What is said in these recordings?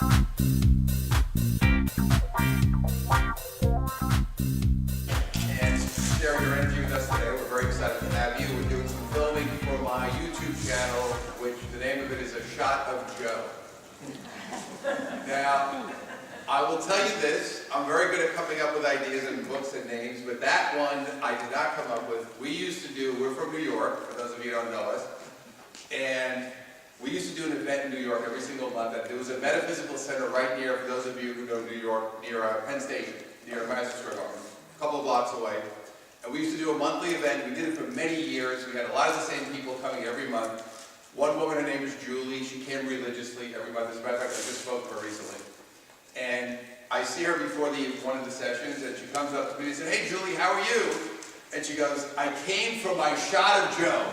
And sharing your energy with us today. We're very excited to have you. We're doing some filming for my YouTube channel, which the name of it is A Shot of Joe. Now, I will tell you this, I'm very good at coming up with ideas and books and names, but that one I did not come up with. We used to do, we're from New York, for those of you who don't know us, and we used to do an event in New York every single month. There was a metaphysical center right near, for those of you who know New York, near Penn Station, near Madison Square Garden, a couple of blocks away. And we used to do a monthly event. We did it for many years. We had a lot of the same people coming every month. One woman, her name is Julie. She came religiously every month. As a matter of fact, I just spoke to her recently. And I see her before one of the sessions, and she comes up to me and said, "Hey, Julie, how are you?" And she goes, "I came for my shot of Joe."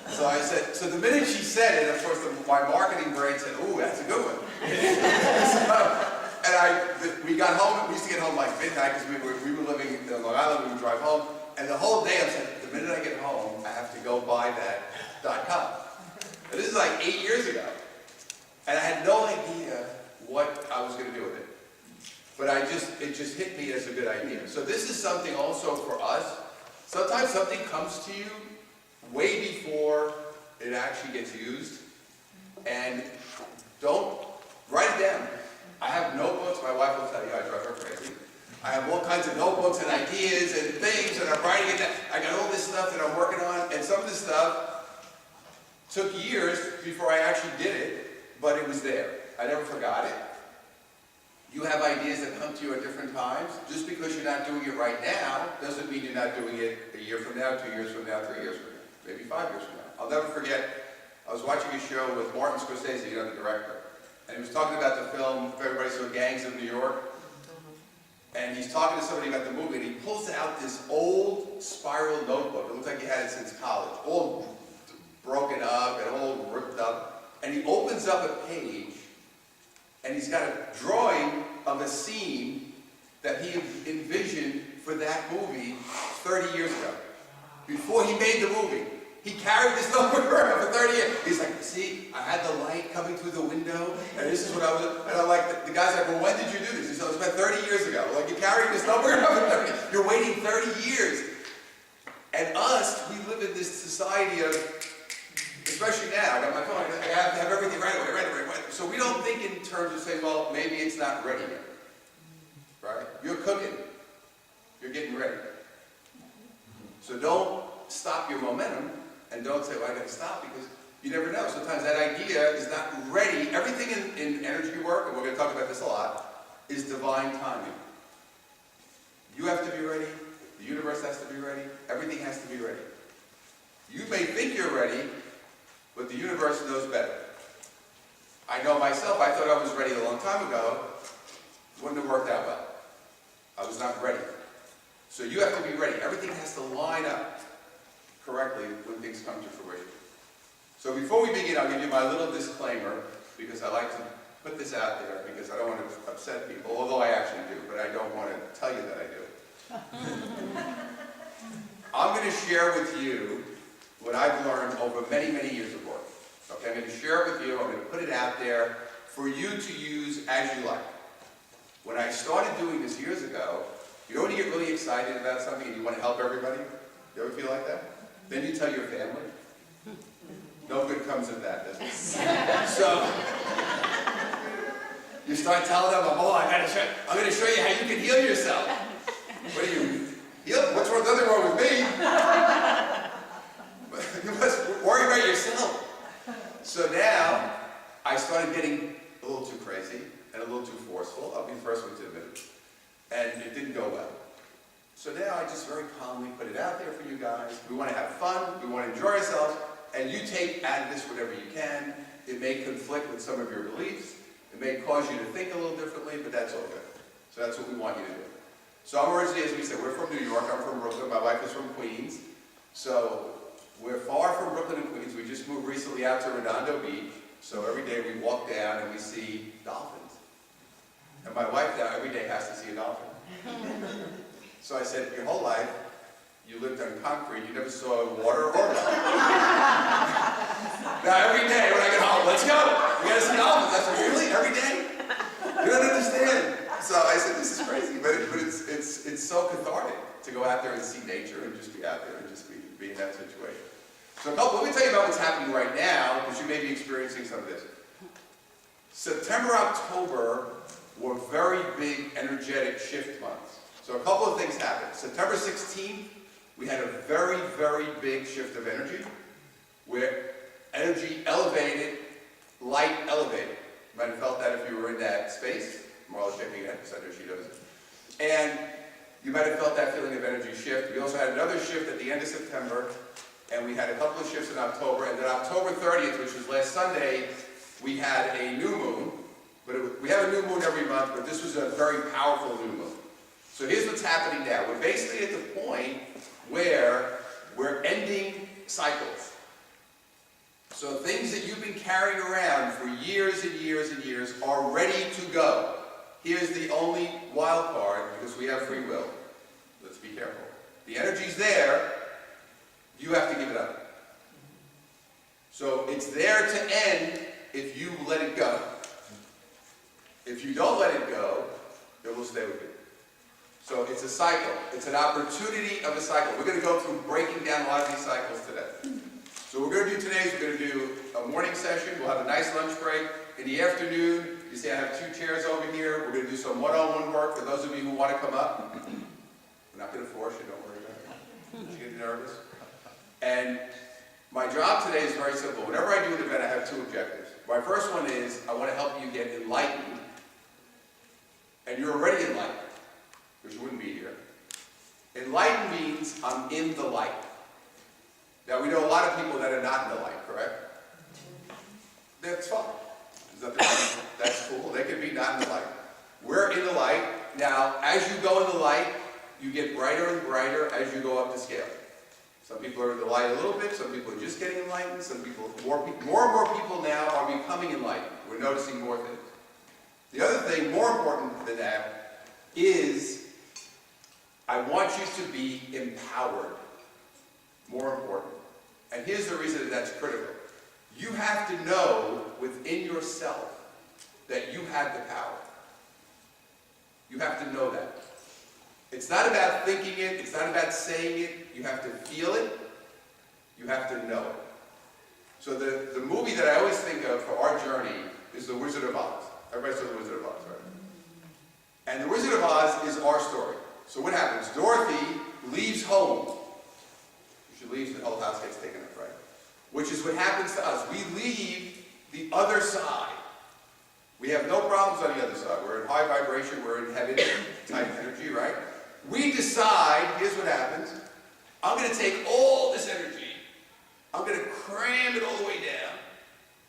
So I said, so the minute she said it, of course, my marketing brain said, "Ooh, that's a good one." And we got home. We used to get home like midnight because we were living in Long Island. We would drive home, and the whole day I said, the minute I get home, I have to go buy that .com. And this is like 8 years ago. And I had no idea what I was going to do with it. But it just hit me as a good idea. So this is something also for us. Sometimes something comes to you way before it actually gets used. And don't write it down. I have notebooks. My wife will tell you I drive her crazy. I have all kinds of notebooks and ideas and things, and I'm writing it down. I got all this stuff that I'm working on, and some of this stuff took years before I actually did it. But it was there. I never forgot it. You have ideas that come to you at different times. Just because you're not doing it right now doesn't mean you're not doing it a year from now, 2 years from now, 3 years from now, maybe 5 years from now. I'll never forget, I was watching a show with Martin Scorsese, you know, the director, and he was talking about the film, if everybody saw Gangs of New York, and he's talking to somebody about the movie, and he pulls out this old spiral notebook. It looks like he had it since college, all broken up and all ripped up. And he opens up a page, and he's got a drawing of a scene that he envisioned for that movie 30 years ago. Before he made the movie, he carried this notebook around for 30 years. He's like, "See, I had the light coming through the window, and this is what I was," and I'm like, the guy's like, "Well, when did you do this?" He said, "It was about 30 years ago." Like, you carried this notebook around for 30 years. You're waiting 30 years. And us, we live in this society of, especially now, I got my phone, I have to have everything right away. So we don't think in terms of saying, well, maybe it's not ready yet. Right? You're cooking. You're getting ready. So don't stop your momentum, and don't say, well, I gotta stop, because you never know. Sometimes that idea is not ready. Everything in energy work, and we're gonna talk about this a lot, is divine timing. You have to be ready. The universe has to be ready. Everything has to be ready. You may think you're ready, but the universe knows better. I know myself, I thought I was ready a long time ago. It wouldn't have worked out well. I was not ready. So you have to be ready. Everything has to line up correctly when things come to fruition. So before we begin, I'll give you my little disclaimer, because I like to put this out there, because I don't want to upset people, although I actually do, but I don't want to tell you that I do. I'm going to share with you what I've learned over many, many years of work. Okay, I'm going to share it with you. I'm going to put it out there for you to use as you like. When I started doing this years ago, you know when you get really excited about something and you want to help everybody? You ever feel like that? Then you tell your family. No good comes of that, does it? So, you start telling them, "Oh, I'm going to show you how you can heal yourself." What do you heal? What's wrong? Nothing wrong with me. You must worry about yourself. So now, I started getting a little too crazy and a little too forceful. I'll be the first one to admit it. And it didn't go well. So now I just very calmly put it out there for you guys. We want to have fun. We want to enjoy ourselves. And you take out of this whatever you can. It may conflict with some of your beliefs. It may cause you to think a little differently, but that's all good. So that's what we want you to do. So I'm originally, as we said, we're from New York. I'm from Brooklyn. My wife is from Queens. So we're far from Brooklyn and Queens. We just moved recently out to Redondo Beach. So every day we walk down and we see dolphins. And my wife now every day has to see a dolphin. So I said, your whole life, you lived on concrete, you never saw water or dolphins. Now every day when I get home, let's go. We gotta see Elvis. I said, really? Every day? You don't understand. So I said, this is crazy, but it's so cathartic to go out there and see nature and just be out there and just be in that situation. So let me tell you about what's happening right now, because you may be experiencing some of this. September, October were very big energetic shift months. So a couple of things happened. September 16th, we had a very, very big shift of energy, where energy elevated, light elevated. You might have felt that if you were in that space. Marla's shaking her head, because I know she does. And you might have felt that feeling of energy shift. We also had another shift at the end of September, and we had a couple of shifts in October, and then October 30th, which was last Sunday, we had a new moon. But we have a new moon every month, but this was a very powerful new moon. So here's what's happening now. We're basically at the point where we're ending cycles. So things that you've been carrying around for years and years and years are ready to go. Here's the only wild card, because we have free will. Let's be careful. The energy's there. You have to give it up. So it's there to end if you let it go. If you don't let it go, it will stay with you. So it's a cycle. It's an opportunity of a cycle. We're going to go through breaking down a lot of these cycles today. So what we're going to do today is we're going to do a morning session. We'll have a nice lunch break. In the afternoon, you see I have 2 chairs over here. We're going to do some one-on-one work for those of you who want to come up. We're not going to force you, don't worry about it. You get nervous. And my job today is very simple. Whenever I do an event, I have 2 objectives. My first one is I want to help you get enlightened. And you're already enlightened, because you wouldn't be here. Enlightened means I'm in the light. Now, we know a lot of people that are not in the light, correct? That's fine. That's cool. They can be not in the light. We're in the light. Now, as you go in the light, you get brighter and brighter as you go up the scale. Some people are in the light a little bit. Some people are just getting enlightened. Some people, more and more people now are becoming enlightened. We're noticing more things. The other thing, more important than that, is I want you to be empowered. More important. And here's the reason that that's critical. You have to know within yourself that you have the power. You have to know that. It's not about thinking it. It's not about saying it. You have to feel it. You have to know it. So the movie that I always think of for our journey is The Wizard of Oz. Everybody saw The Wizard of Oz, right? And The Wizard of Oz is our story. So what happens? Dorothy leaves home. She leaves, the whole house gets taken up, right? Which is what happens to us. We leave the other side. We have no problems on the other side. We're in high vibration, we're in heaven type energy, right? We decide, here's what happens. I'm going to take all this energy, I'm going to cram it all the way down.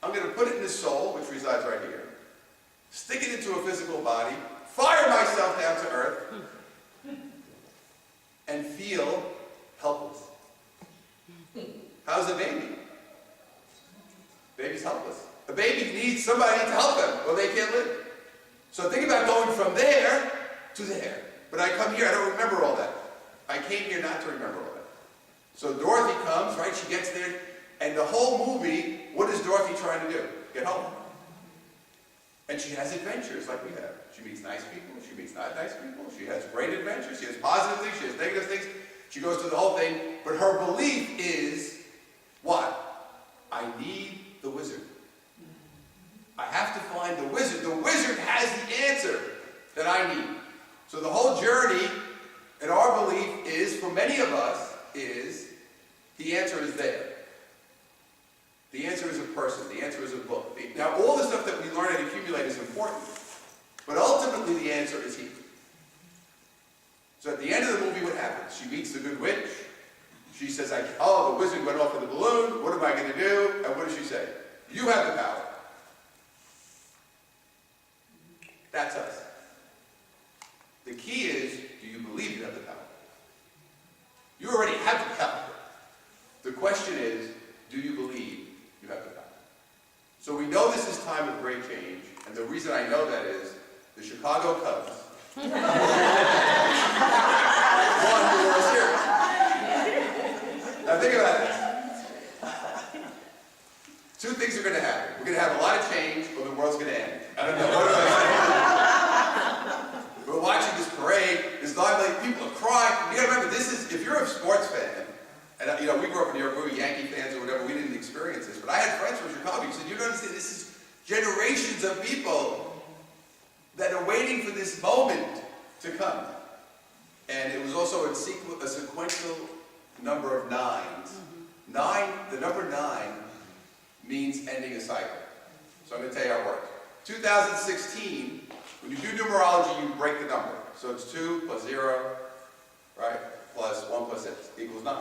I'm going to put it in the soul, which resides right here. Stick it into a physical body, fire myself down to earth, and feel helpless. How's a baby? Baby's helpless. A baby needs somebody to help them, or they can't live. So think about going from there to there. But I come here, I don't remember all that. I came here not to remember all that. So Dorothy comes, right? She gets there, and the whole movie, what is Dorothy trying to do? Get home. And she has adventures like we have. She meets nice people, she meets not nice people, she has great adventures, she has positive things, she has negative things. She goes through the whole thing, but her belief is, what? I need the wizard. I have to find the wizard. The wizard has the answer that I need. So the whole journey, and our belief is, for many of us, is the answer is there. The answer is a person. The answer is a book. Now, all the stuff that we learn and accumulate is important, but ultimately the answer is here. So at the end of the movie, what happens? She meets the good witch. She says, oh, the wizard went off with the balloon. What am I going to do? And what does she say? You have the power. That's us. The key is, do you believe you have the power? You already have the power. The question is, do you believe you have the power? So we know this is time of great change, and the reason I know that is the Chicago Cubs won the World Series. Now think about this. Two things are going to happen. We're going to have a lot of change, or the world's going to end. I don't know. What do I say? We're watching this parade. There's not like people are crying. You got to remember, this is, if you're a sports fan, and you know, we grew up in New York, we were Yankee fans or whatever, we didn't experience this, but I had friends from Chicago who said, you don't understand, this is generations of people that are waiting for this moment to come. And it was also a sequential number of nines. The number 9 means ending a cycle. So I'm going to tell you how it works. 2016, when you do numerology, you break the number. So it's 2 plus 0, right, plus 1 plus 6 equals 9.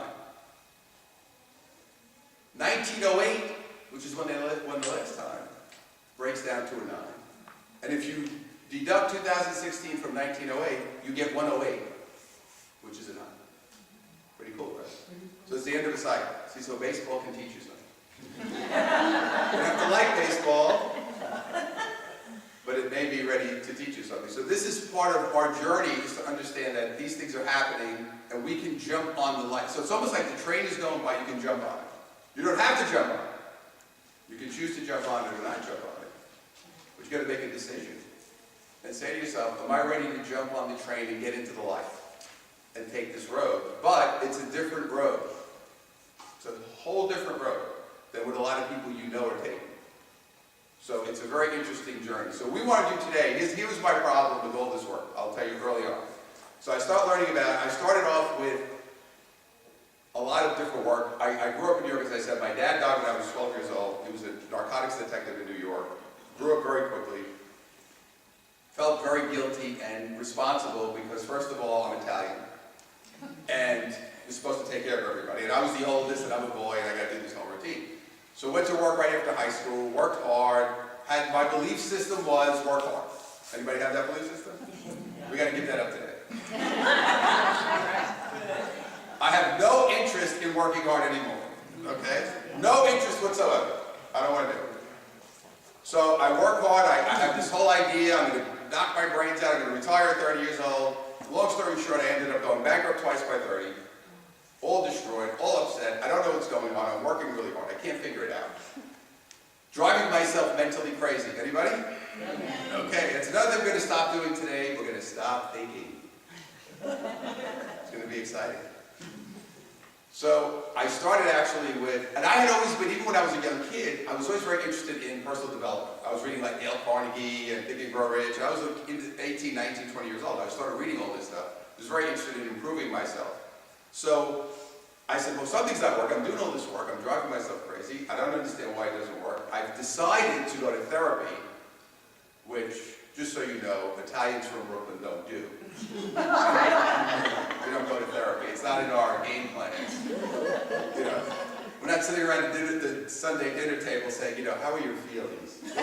1908, which is when they won the last time, breaks down to a 9. And if you deduct 2016 from 1908, you get 108, which is a 9. Pretty cool, right? So it's the end of the cycle. See, so baseball can teach you something. You don't have to like baseball, but it may be ready to teach you something. So this is part of our journey, is to understand that these things are happening, and we can jump on the light. So it's almost like the train is going by, you can jump on it. You don't have to jump on it. You can choose to jump on it or not jump on it. But you've got to make a decision. And say to yourself, am I ready to jump on the train and get into the light and take this road? But it's a different road. It's a whole different road than what a lot of people you know are taking. So it's a very interesting journey. So we want to do today, here was my problem with all this work, I'll tell you early on. So I started learning about it. I started off with a lot of different work. I grew up in New York, as I said. My dad died when I was 12 years old. He was a narcotics detective in New York. Grew up very quickly. Felt very guilty and responsible because, first of all, I'm Italian. And you're supposed to take care of everybody. And I was the oldest, and I'm a boy, and I got to do this whole routine. So went to work right after high school, worked hard. My belief system was work hard. Anybody have that belief system? We got to give that up today. I have no interest in working hard anymore. Okay? No interest whatsoever. I don't want to do it. So I work hard. I have this whole idea. I'm going to knock my brains out. I'm going to retire at 30 years old. Long story short, I ended up going bankrupt twice by 30. All destroyed, all upset. I don't know what's going on. I'm working really hard. I can't figure it out. Driving myself mentally crazy. Anybody? Okay, that's another thing we're going to stop doing today. We're going to stop thinking. It's going to be exciting. So I started actually with, and I had always been, even when I was a young kid, I was always very interested in personal development. I was reading like Dale Carnegie and Think and Grow Rich. I was 18, 19, 20 years old. I started reading all this stuff. I was very interested in improving myself. So I said, well, something's not working. I'm doing all this work. I'm driving myself crazy. I don't understand why it doesn't work. I've decided to go to therapy, which, just so you know, Italians from Brooklyn don't do. We don't go to therapy. It's not in our game plan. You know, we're not sitting around the Sunday dinner table saying, you know, how are your feelings? It's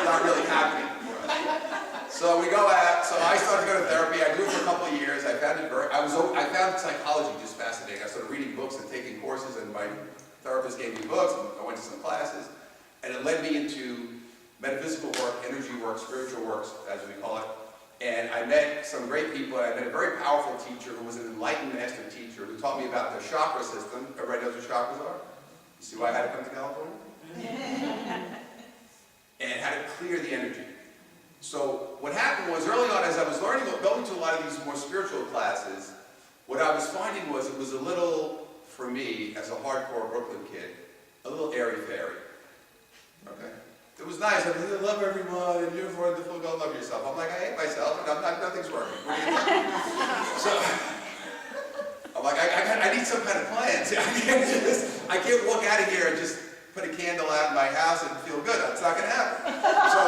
not really happening for us. So we go out. So I started to go to therapy. I do it for a couple of years. I found I found psychology just fascinating. I started reading books and taking courses, and my therapist gave me books. And I went to some classes, and it led me into metaphysical work, energy work, spiritual works, as we call it. And I met some great people, and I met a very powerful teacher who was an enlightened master teacher who taught me about the chakra system. Everybody knows what chakras are? You see why I had to come to California? And how to clear the energy. So what happened was, early on, as I was learning, going to a lot of these more spiritual classes, what I was finding was it was a little, for me, as a hardcore Brooklyn kid, a little airy-fairy. Okay? It was nice. I mean, I love everyone, and you're wonderful. Go love yourself. I'm like, I hate myself, and nothing's working. What do you think? So I'm like, I need some kind of plan. See, I can't walk out of here and just put a candle out in my house and feel good. That's not going to happen. So,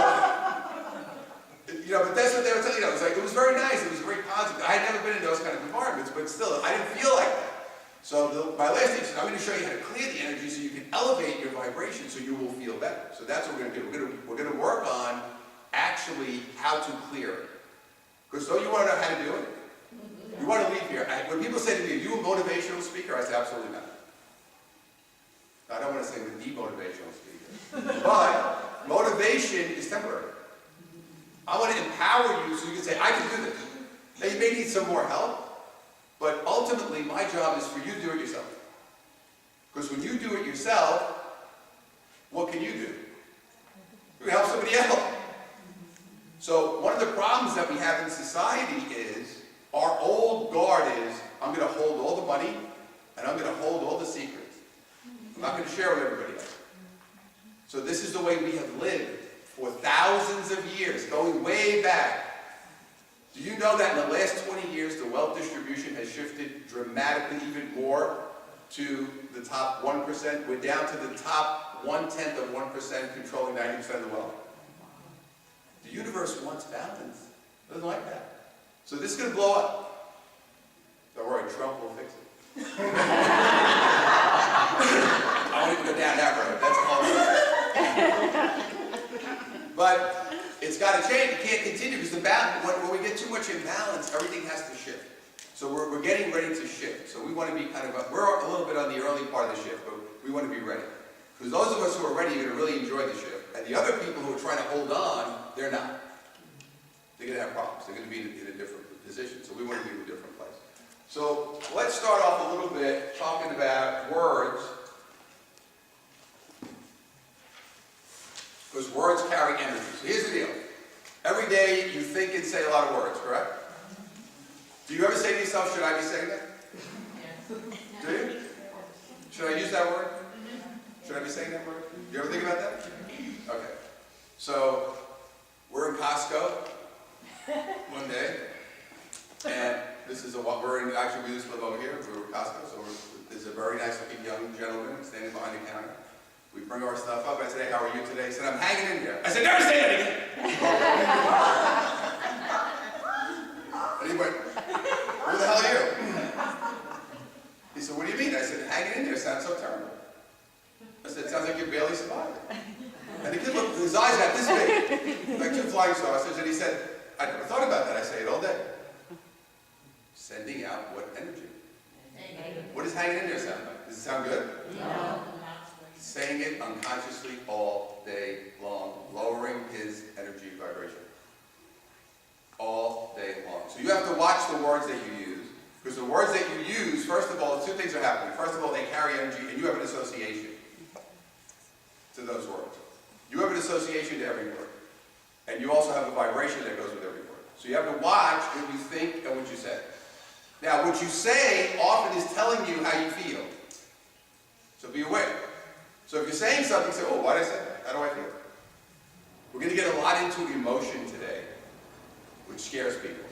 you know, but that's what they were telling you. It was very nice. It was very positive. I had never been in those kind of environments, but still, I didn't feel like that. So my last teacher said, I'm going to show you how to clear the energy so you can elevate your vibration so you will feel better. So that's what we're going to do. We're going to work on actually how to clear it. Because don't you want to know how to do it? You want to leave here. When people say to me, are you a motivational speaker? I say, absolutely not. I don't want to say the demotivational speaker. But motivation is temporary. I want to empower you so you can say, I can do this. Now you may need some more help. But ultimately, my job is for you to do it yourself. Because when you do it yourself, what can you do? You help somebody else. So one of the problems that we have in society is our old guard is, I'm going to hold all the money and I'm going to hold all the secrets. I'm not going to share with everybody else. So this is the way we have lived for thousands of years, going way back. Do you know that in the last 20 years, the wealth distribution has shifted dramatically, even more to the top 1%? We're down to the top 1/10 of 1% controlling 90% of the wealth. The universe wants balance. It doesn't like that. So this is going to blow up. Don't worry, Trump will fix it. I won't even go down that road. That's a whole other thing. But it's got to change. It can't continue because the balance, when we get too much imbalance, everything has to shift. So we're getting ready to shift. So we want to be kind of, we're a little bit on the early part of the shift, but we want to be ready. Because those of us who are ready are going to really enjoy the shift. And the other people who are trying to hold on, they're not. They're going to have problems. They're going to be in a different position. So we want to be in a different place. So let's start off a little bit talking about words. Because words carry energy. So here's the deal. Every day you think and say a lot of words, correct? Do you ever say to yourself, should I be saying that? Do you? Should I use that word? Should I be saying that word? Do you ever think about that? Okay. So we're in Costco one day. And this is actually we just live over here. We're in Costco. So there's a very nice looking young gentleman standing behind the counter. We bring our stuff up. I said, hey, how are you today? He said, I'm hanging in there. I said, never say that again. And he went, who the hell are you? He said, what do you mean? I said, hanging in there sounds so terrible. I said, it sounds like you're barely surviving. And the kid looked, his eyes got this big, like 2 flying saucers, and he said, I never thought about that. I say it all day. Sending out what energy? What does hanging in there sound like? Does it sound good? No. Saying it unconsciously all day long, lowering his energy vibration. All day long. So you have to watch the words that you use, because the words that you use, first of all, 2 things are happening. First of all, they carry energy, and you have an association to those words. You have an association to every word. And you also have a vibration that goes with every word. So you have to watch what you think and what you say. Now, what you say often is telling you how you feel. So be aware. So if you're saying something, say, oh, why did I say that? How do I feel? We're going to get a lot into emotion today, which scares people.